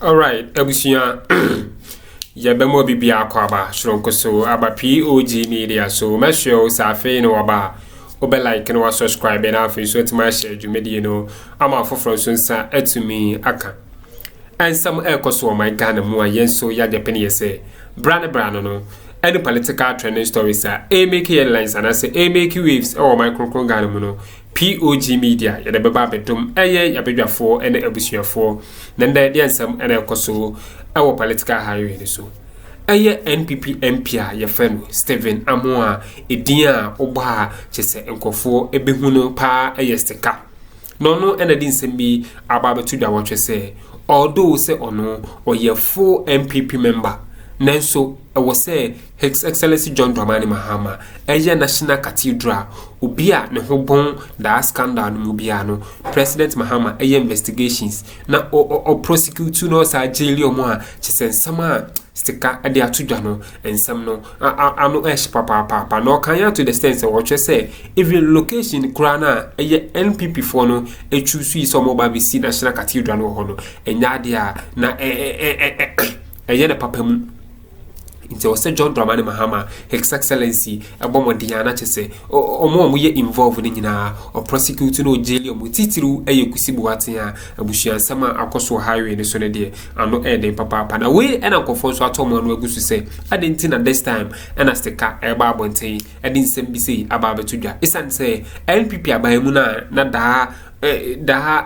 Alright, Ebusia. Yabemo bibia akwaba Šљ0čk so aba POG Media so make sure safe no aba obe like no subscribe na afi so to my share dwumadi no ama foforo so nsa atumi aka ansam ekoso my Ghana mu ayenso ya depend yese brand no any political trending stories make headlines and say make waves or my kronkron Ghana mu no POG Media ya de beba bedum eye ya bedwafo ene abusuafo nende de ansam ene ekoso our political highway so eye NPP MP ya fenu Stephen Amoah edia oba chese nkofo ebehuno pa eye stika no ene din sembi ababetu da wotwe se although se ono oye full MPP member nanso ewo se His Excellency John Dramani Mahama eye National Cathedral obia ne ho bon da scandal no bia no President Mahama eye investigations na o prosecute no sa jail omo a chisensama stika ade atudwa no ensam no ano esh papa no kan ya to the sense what you say even location krana eye NPP for no choose yi so mo ba bi si National Cathedral no ho no enya ade a na eye na papa mu nti o se John Dramani Mahama His Excellency abomo diana chese omo ye involved ni nyina o prosecute no jail omo titiru eye kusibu atia abusuan sama akoso highway ne so ne de ano ede papa na we ena nkofo so atomo no agusu se adenti na this time ena stika eba abonten edin sem bi sei aba betudwa isan se NPP abamu na da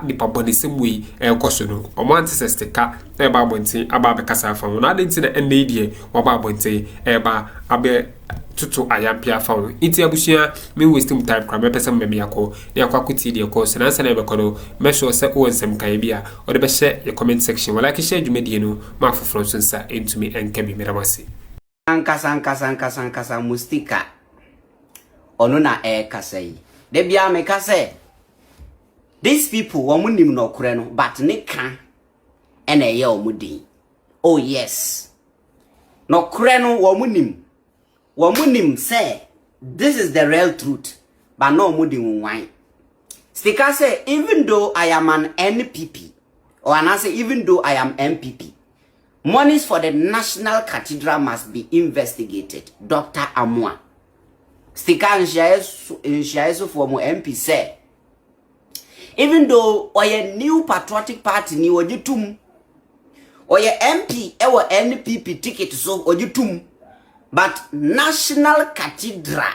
ni pabone semwe ekoso no omo antise stika eba abonten aba be kasa fa no adenti na ndie oba abonten eba abe tutu ayampia fa no iti abusia me waste time kra me pesa me yakọ na yakọ akuti de yakọ se na nsa na be kono me sure se o nsem kan bia o de be share your comment section wala ki share dwumadi no ma foforo so nsa entumi enka bi meramase ankasa mustika ono na kasa yi de bia me kasa these people wo nim no kure no but ne kan ena ye omudin oh yes no kure no wo nim say this is the real truth but no omudin wine stika say even though I am an NPP or I say even though I am MPP monies for the National Cathedral must be investigated. Dr. Amoah stika nshia for mo MP say even though oye new patriotic party ni ojitum oye MP ewo NPP ticket so ojitum but National Cathedral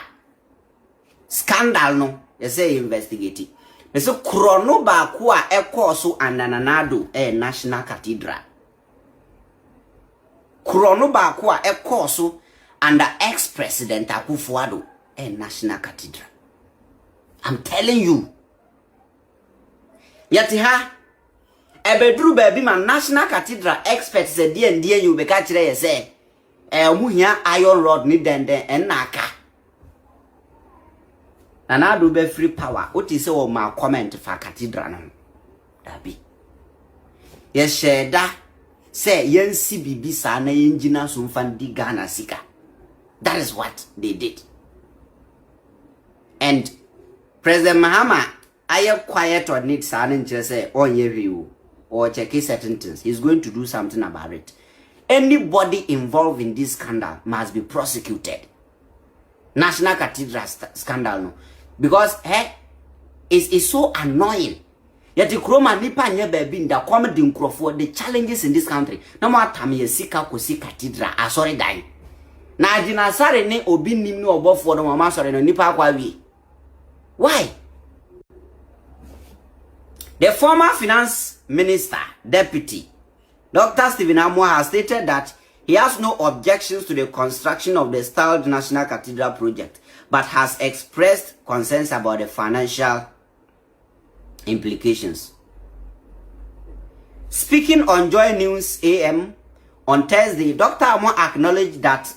scandal no you say investigate so krono ba ko a ekoso anananado National Cathedral krono ba ko a ekoso under ex-president Akuffo National Cathedral. I'm telling you yati ha ebedru baby man National Cathedral experts say die you be ka kire ye say omuhia iron rod ni denden enaka na do be free power oti say o ma comment for cathedral no dabi ye sheda say yensi bibi sa na yenjina so mfandi Ghana sika. That is what they did. And President Mahama I am quiet on it, son, and just say, on your view, or check certain things. He's going to do something about it. Anybody involved in this scandal must be prosecuted. National Cathedral scandal, no. Because, it's so annoying. Yet the Akroma nipa nye baby in the comedy for the challenges in this country. No more time ye sika kosi cathedral. Sorry, die. Na jina sare ne obi nim no obo for no mama sorry no nipa akwa wi. Why? The former finance minister, deputy, Dr. Stephen Amoah has stated that he has no objections to the construction of the styled National Cathedral project, but has expressed concerns about the financial implications. Speaking on Joy News AM on Thursday, Dr. Amoah acknowledged that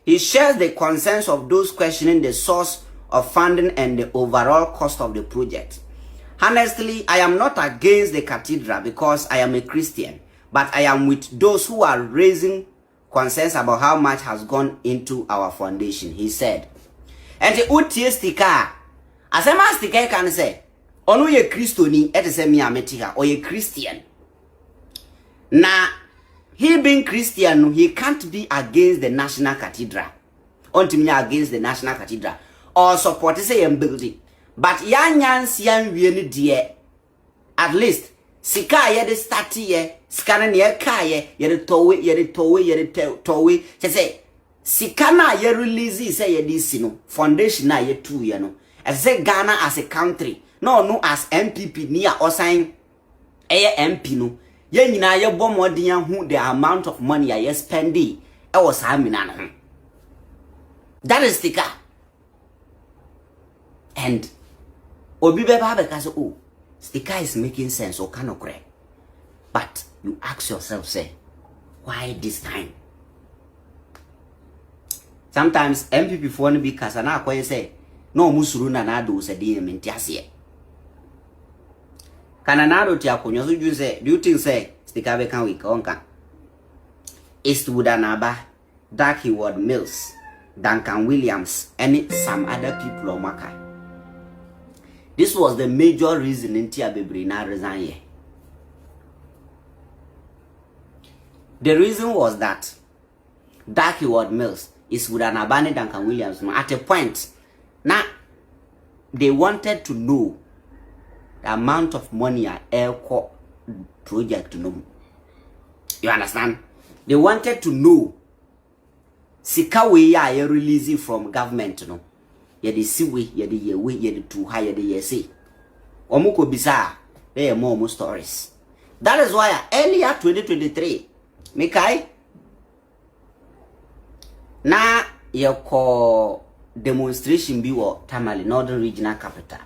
he shares the concerns of those questioning the source of funding and the overall cost of the project. Honestly, I am not against the cathedral because I am a Christian, but I am with those who are raising concerns about how much has gone into our foundation, he said. And the utie stika, asema stika can say, onu ye Christo ni ete se mi ametika, or ye Christian. Na he being Christian, he can't be against the National Cathedral. Ultimately against the National Cathedral. Or support the same building. But yan really dear. At least, Sika ye the start ye, scanning ye kaye, ye the towe. She say, Sikana ye release say ye this no foundation na ye 2 ye no. I say Ghana as a country, no as MPP near or sign MP no. Ye nyina ye bɔ mmɔden hu the amount of money I spending was hamina no. That is the car. And obi beba because oh, sticker is making sense or cannot correct. But you ask yourself, say, why this time? Sometimes MPP for one be kasana kwa say, no musuru na Addo se di mentiasie. Kananado tia kunyo so say, do you think say sticker be can we konka? Eastwood Anaba, Darky Ward Mills, Duncan Williams, and some other people on Maka. This was the major reason in Tia Bebrina resign. The reason was that Darky Ward Mills is with an abandoned Duncan Williams at a point. Now they wanted to know the amount of money a Ǎy3k project no. You understand? They wanted to know sika we ya releasing from government no. Ye the siwe, ye the ye we, ye the too high, ye the ye say. Omuko bisa, there are more stories. That is why earlier 2023, Mikai, na ye call demonstration be what Tamale, Northern Regional Capital.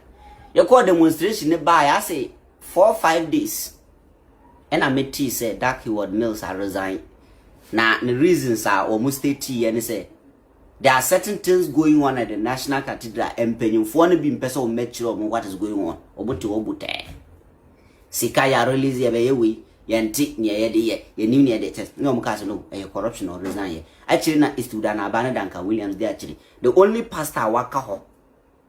You call demonstration by I say 4 or 5 days. And I met T say Darky Ward Mills are resign. Now the reasons are almost 30 and say there are certain things going on at the National Cathedral and penny for one being person make sure what is going on. Obute. Sikaya release ye we yanti near ye new near the test. No no a corruption or resign. Actually na is to dan Duncan Williams there actually. The only pastor waka ho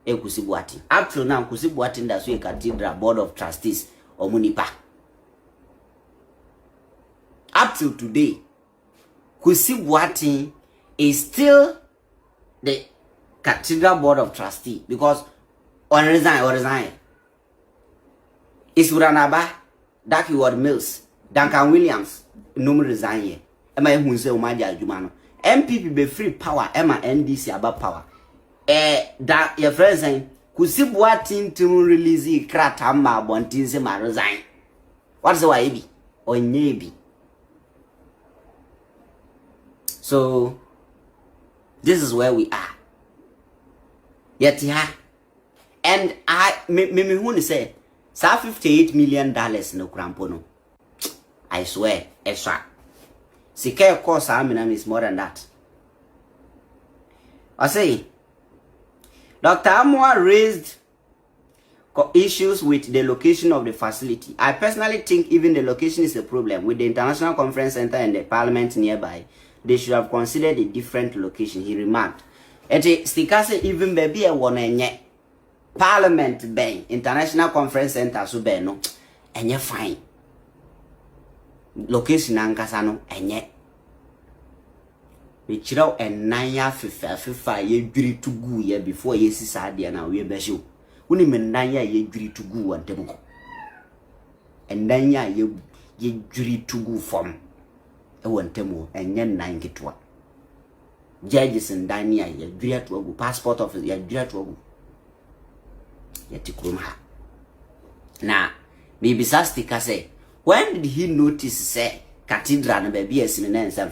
Kusibuati. Up till now Kusibuati that's why Cathedral Board of Trustees or Munipa. Up till today, Kusibuati is still the Cathedral Board of Trustees because on resign. Isuranaba, Darky Ward Mills, Duncan Williams, no resign ye. Emma Hunse Umaja Jumano. MPP be free power, Emma NDC about power. That your friend saying, Kusibuati to release Kratama Bontinse ma resign. What's the way be? Or maybe. So this is where we are. Yet yeah. And me who say, sa $58 million no crampono. I swear, extra. Sika of course is more than that. I say Dr. Amoah raised issues with the location of the facility. I personally think even the location is a problem. With the International Conference Center and the Parliament nearby, they should have considered a different location, he remarked. Ete stikase even baby a one enye Parliament bay International Conference Center so be no enye fine. Location ankasa no enye. We chiraw enanya fifa ye dwiri to gu ye before ye si sadia na we be show. Uni menanya ye dwiri to gu antemo. Enanya ye dwiri to gu form. Ewantemo enye nan kitwa. Judges in Dania, ye dwiri to gu passport office ye dwiri to gu. Ye tikruma. Na maybe sastika say, when did he notice say Cathedral na baby esin na nsem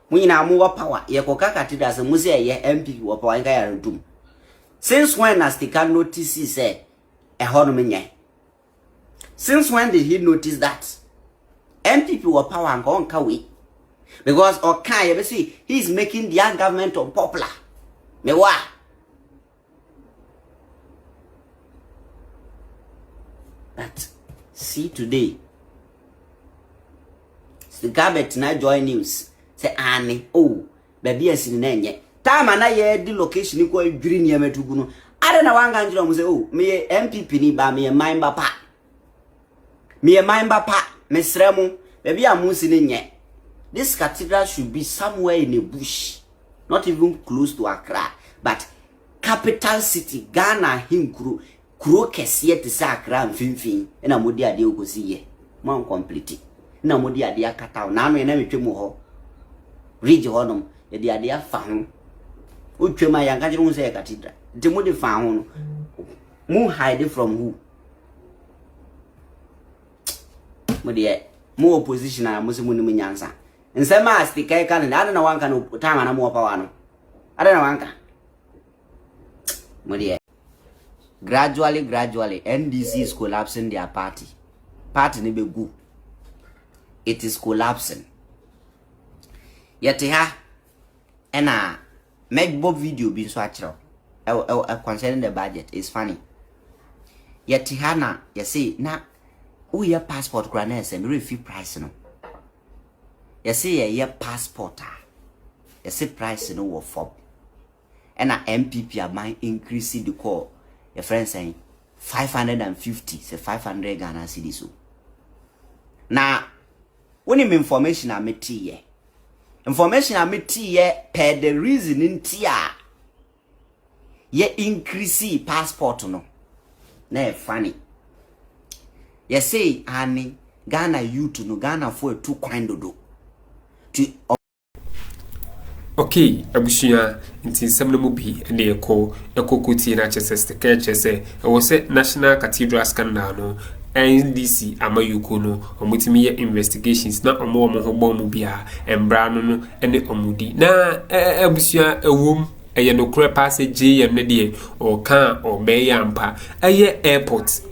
Muna more power, ye koka Cathedral se muse ye MP wo power nka ya ndum. Since when has the can notice he say menye? Since when did he notice that MPP were power and go on we? Because okay, you see, he's making the government unpopular. Me wa? But see today, the government na join news. Say Annie, oh, baby is in enye. Time na ye di location ni kwa dwiri ni emetugu no. Ade na wanga njiro mo say oh, me MPP ni ba me member pa. Me member pa, me sremu, baby amusi ni nye. This cathedral should be somewhere in a bush, not even close to Accra, but capital city, Ghana, Hinkuru, Kuro Kesie to Accra and Finfin, and a Modia de Ogosie, Mount complete. No Modia de Akata, Nano and Emitrimo, Ridge Honum, the idea found. Uchema Yankaji won't say a cathedral. The Modi found. More hide from who? Modia, more opposition and Muslim answer. And some as the Kai can, I don't know one can put time and more power. I don't know one can. Modia. Gradually, NDC is collapsing their party. Party never go. It is collapsing. Yet, and make both video being so actual. Concerning the budget is funny. Yet, Hana, you see, now, who your passport grants and refuse price no. You see, a year passport, you see price no for. And a MPP are my increasing the call. Your friend saying 550, say 500 Ghana cedis. Now, when him information I met here. Information I met here per the reason in tia. Ye increase passport no. Na funny. Ye say ani Ghana youth no Ghana for 2 kwan dodo. Okay, abushia nti nsɛm no mu bi na ekɔ na chese ke chese wo se National Cathedral scandal no NDC amayuko no omutimi ye investigations na omo ho bɔ mu bia embra no ne omudi na abushia ewom eye no kure passage ye ne de o kan o be yampa eye airport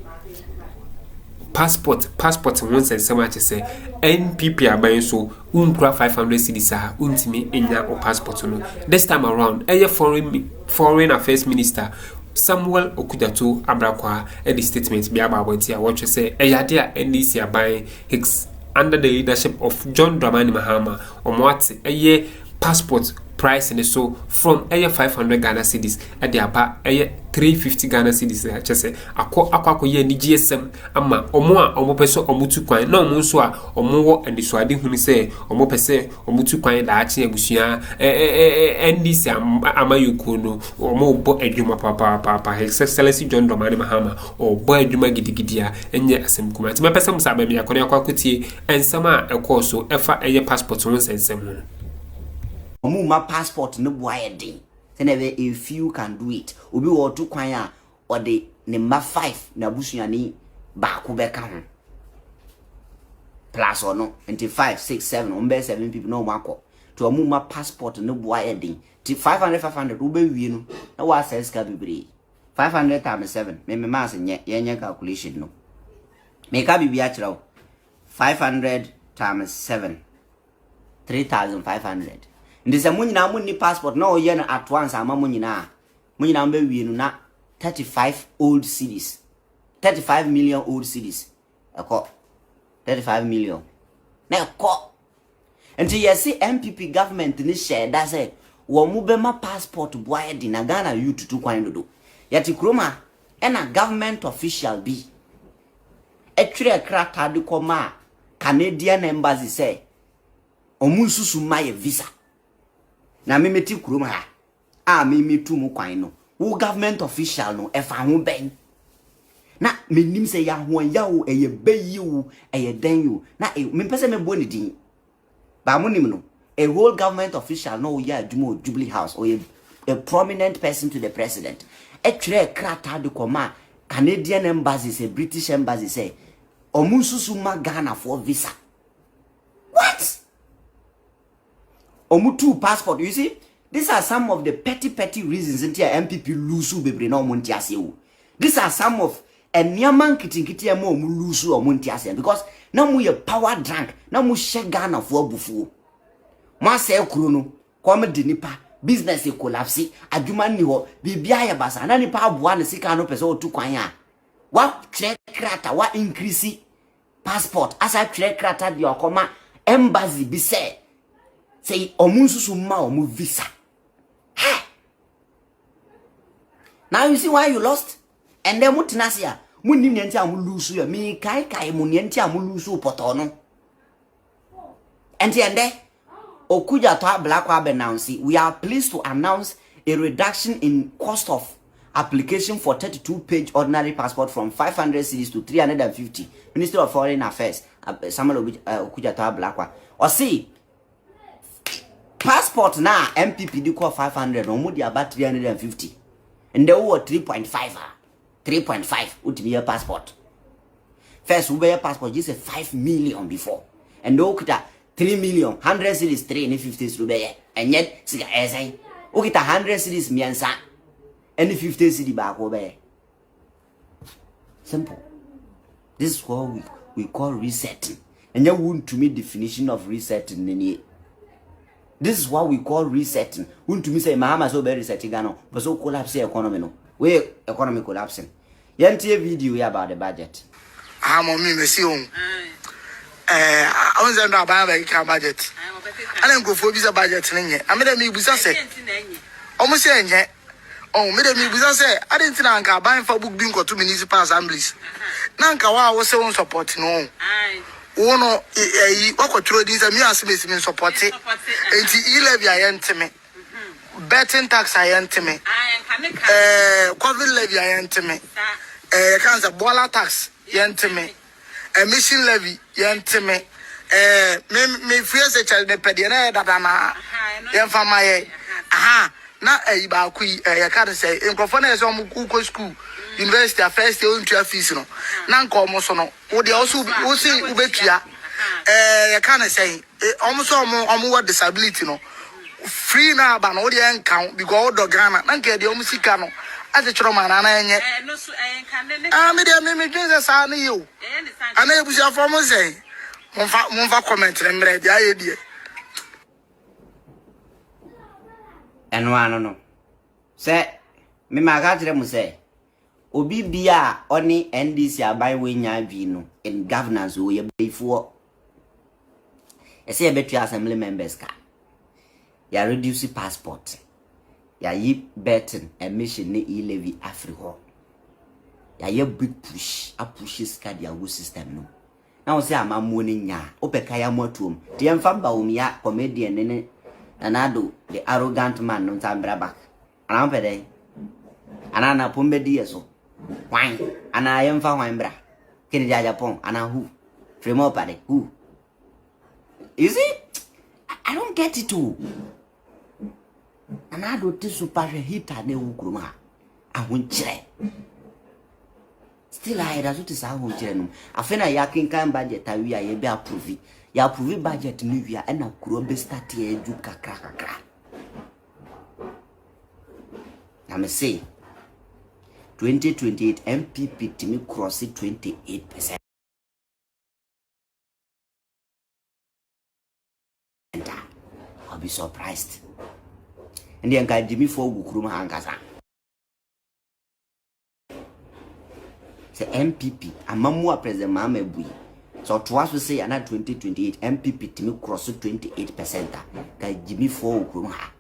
passport won say sama chese NPP aban so unkura 500 cedis a untimi enya o passport no this time around eye foreign affairs minister Samuel Okudato Abrakwa the statement bi ababoti a what say eyade a NDC aban Hicks under the leadership of John Dramani Mahama omwate eye passport price and so from 500 Ghana cedis at the apa 350 Ghana cedis chese akwa ye ni GSM ama omo peso omutu kwan na omo so a omo wo and so ade hunu se omo pese omutu kwan da ache agusua NDC amayuko no omo bo adwuma papa His Excellency John Dramani Mahama o bo adwuma gidigidi a enye asem kuma ti me pese musa ba me akona akwakotie ensama ekoso efa passport won sensem no my passport no boy din. Say if you can do it. Obi wo 2 kwan a or the number 5 na busuani ba ko be ka ho. Plus or no 25 6 7 umbe 7 people no mako. To my passport no boy din. Ti 500 ube wi no. Na wa access ka bibre. 500 times 7. Me ma se nye calculation no. Me ka bibia kira 500 times 7. 3,500. Ndisa munyina munni passport na oye na at once ama munyina mbe wi no na 35 old cities 35 million old cities eko 35 million na eko enti yesi MPP government ni share that say wo mu be ma passport boy di na Ghana youth to kwan dodo yati Akroma na government official bi etwere krata de koma Canadian embassy say omunsusu maye visa na me meti Akroma ha a me metu mu kwan no wo government official no efa ho ben na menim se ya ho ya wo eye bayi wo eye den yo na me pese me bo ni din ba mo nim no a whole government official no ya adwuma Jubilee House or a prominent person to the president e twere krata de koma Canadian embassy say British embassy say omunsusu ma Ghana for visa. What? Omutu passport, you see, these are some of the petty reasons until MPP lose bebre no montiase. These are some of enyaman kitinkiti mo lose or montiase because now we power drunk, now we share Ghana for bufu. Ma se Krono, come de nipa, business e collapse, adwuma ni ho, bibia ya basa, na nipa aboa ne sika no pese o tu kwan ya. Wa check krata, wa increase passport, asa check krata di okoma embassy bi say omunsusu ma omu visa. Now you see why you lost? And then mutinasia, muni nienti amu lusu ya, mi kai mu nienti amu lusu potono. And then Okujato Blackwa announced, we are pleased to announce a reduction in cost of application for 32-page ordinary passport from 500 cedis to 350. Minister of Foreign Affairs, Samuel Okujato Blackwa. Or see, passport now, MPP do call 500, or more about 350. And they were 3.5. 3.5 would be a passport. First, we buy a passport, just a 5 million before. And they could 3 million, 100 cities, 350 cities, and yet, see, as I, okay, 100 cities, miansa, and 50 cities back over. Simple. This is what we call resetting. And you want to meet definition of resetting in it. This is what we call resetting. Want to me say Mahama so very resetting, but so collapse the economy no. Where economy collapsing. Yanti video about the budget. I'm on me, see home. I was under a budget. I don't go for visa budget. I made a me with us. Almost saying, oh, made a me with us. I didn't think I'm buying for book bingo 2 municipal assemblies. Nanka was so support no. Oh no, what through these amusements mean support it. And he levy I enter me. Betting tax I enter me. COVID levy I enter me. Cancer boiler tax enter me. Emission levy enter me. Me fears a child me pediana that I'm a family. Aha, na ba kui can't say in Cofona some Kuko school. University first year into fees no. Nanko almost no. Would also see Ubetia. Can't say almost almost disability no. Free now, but no the count because all the Ghana. Nanke the Omusicano as a trauma and I made a son you. And I was your former say. Monfa comment and read the idea. And one no. Say, me magatre say. Obi bia oni NDC abai we nya vino in governance we before. I say betu assembly members ka. Ya reduce passport. Ya yi betting emission ne e-levy Africa. Ya ye big push, a pushes ka dia go system no. Now say amamu ne nya, opeka ya motom. Ti emfa Bawumia comedian ne Addo, the arrogant man no tambra back. Ana pede. Ana na pombe die so. Wine, and I am for wine bra. Can Japon, and who? Fremo pade, who? Is it? I don't get it too. And I do this super hit at the Akroma. I won't check. Still, I had to say, I won't check. I feel a yakin can budget. I will be approved. Ya approve budget Nivea and a Akroma start here. You crack. I'm say. 2028 MPP to me cross it 28%. I'll be surprised. And then guy Jimmy for Gukruma Hangaza. Say MPP, a mamma president Mame Bui. So twice we say another 2028 MPP to me cross it 28%. Guy Jimmy for Gukruma.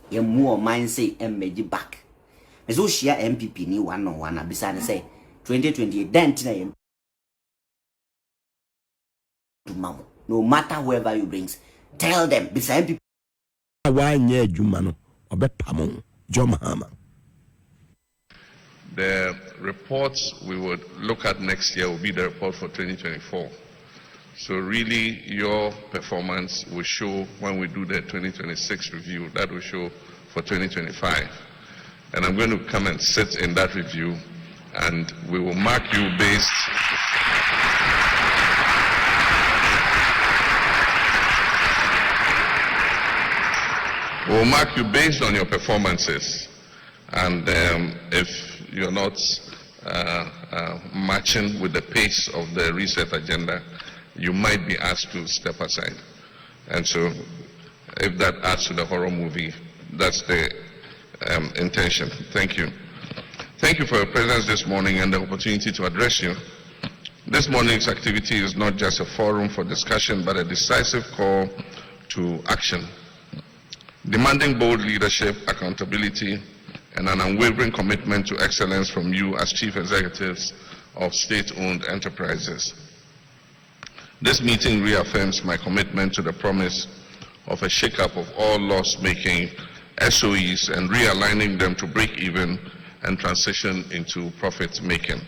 You more mind say and made you back. So share MPP ni 101 abisa say 2028 then tina no matter whoever you brings tell them bisa MPP why nye juma no obepamo jo Mahama. The reports we would look at next year will be the report for 2024. So really your performance will show when we do the 2026 review. That will show for 2025. And I'm going to come and sit in that review, and we will mark you based. We will mark you based on your performances, and if you're not matching with the pace of the reset agenda, you might be asked to step aside. And so, if that adds to the horror movie, that's the intention. Thank you. Thank you for your presence this morning and the opportunity to address you. This morning's activity is not just a forum for discussion, but a decisive call to action, demanding bold leadership, accountability, and an unwavering commitment to excellence from you as chief executives of state-owned enterprises. This meeting reaffirms my commitment to the promise of a shake-up of all loss-making SOEs and realigning them to break even and transition into profit-making.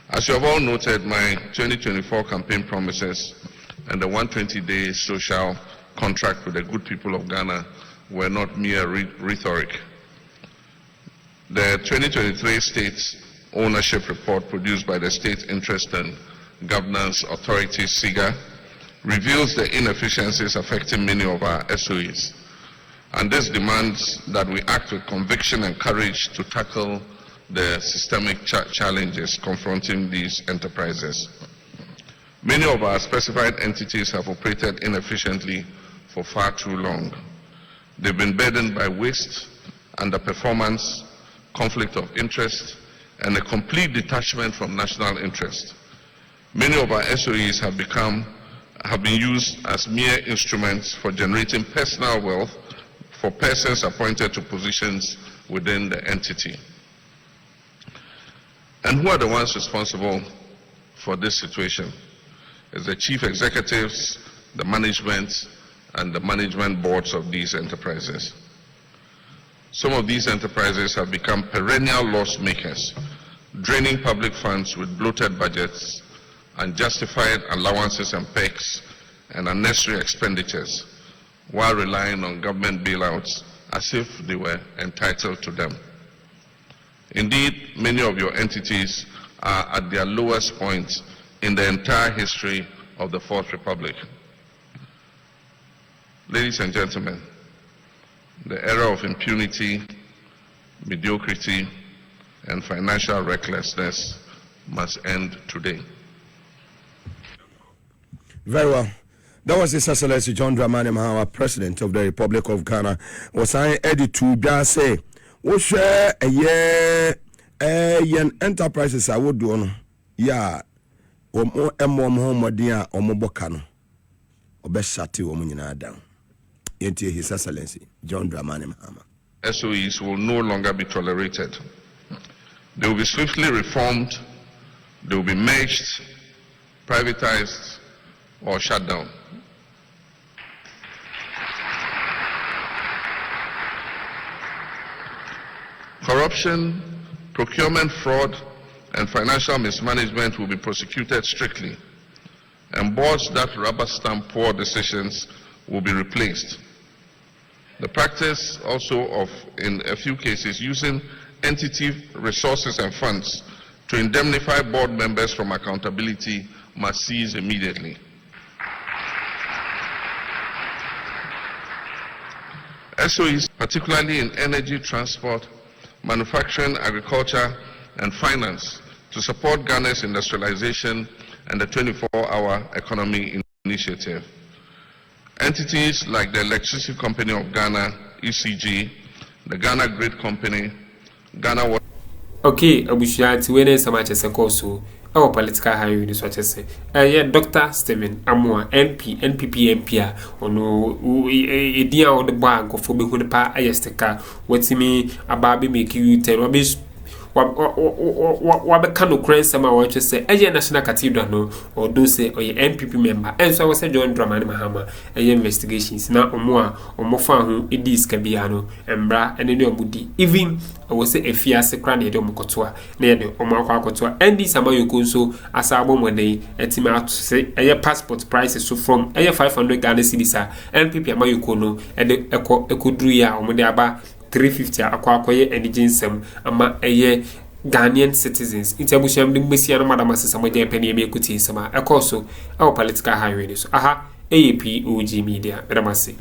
As you have all noted, my 2024 campaign promises and the 120-day social contract with the good people of Ghana were not mere rhetoric. The 2023 State Ownership Report produced by the State Interest and Governance Authority, SIGA, reveals the inefficiencies affecting many of our SOEs. And this demands that we act with conviction and courage to tackle the systemic challenges confronting these enterprises. Many of our specified entities have operated inefficiently for far too long. They've been burdened by waste, underperformance, conflict of interest, and a complete detachment from national interest. Many of our SOEs have been used as mere instruments for generating personal wealth for persons appointed to positions within the entity. And who are the ones responsible for this situation? It's the chief executives, the management, and the management boards of these enterprises. Some of these enterprises have become perennial loss makers, draining public funds with bloated budgets, unjustified allowances and perks, and unnecessary expenditures, while relying on government bailouts as if they were entitled to them. Indeed, many of your entities are at their lowest point in the entire history of the Fourth Republic. Ladies and gentlemen, the era of impunity, mediocrity, and financial recklessness must end today. Very well. That was His Excellency John Dramani Mahama, President of the Republic of Ghana. Was saying Eddie to say, "We share a year, enterprises I would do. Yeah, Modia or Mobocano, or best Sati or Munina down." Yet His Excellency John Dramani Mahama. SOEs will no longer be tolerated. They will be swiftly reformed. They will be merged, privatized, or shut down. Corruption, procurement fraud, and financial mismanagement will be prosecuted strictly, and boards that rubber stamp poor decisions will be replaced. The practice also of, in a few cases, using entity resources and funds to indemnify board members from accountability must cease immediately. SOEs, particularly in energy, transport, manufacturing, agriculture, and finance, to support Ghana's industrialization and the 24-hour economy initiative. Entities like the Electricity Company of Ghana, ECG, the Ghana Grid Company, Ghana Water. Okay, Abushia, to win some matches and also our political high units, what I say. Dr. Stephen Amoah, NP, NPP, MP, or no, a dear on the bank of Ǎy3k, Ǎy3k, what's me about make you tell rubbish. What can no crane some I just say, a national cathedral no, or do say, or your NPP member, and so I was a John Dramani Mahama, investigations now Amoah or Mofa who it is Cabiano, and Bra and any body. Even I was a fiasse cranny domocotua, near the Omacotua, and this Amoah so as our one day, and Tim out to say a passport prices so from a 500 Ghana cedis, NPP Amoah and the Ekudria or Modiaba. 350 akwakoye and jinsem ama eye Ghanaian citizens itabusham de mesi na madam asesa mo je pene me kuti sama ekoso our political highway so aha POG Media ramase.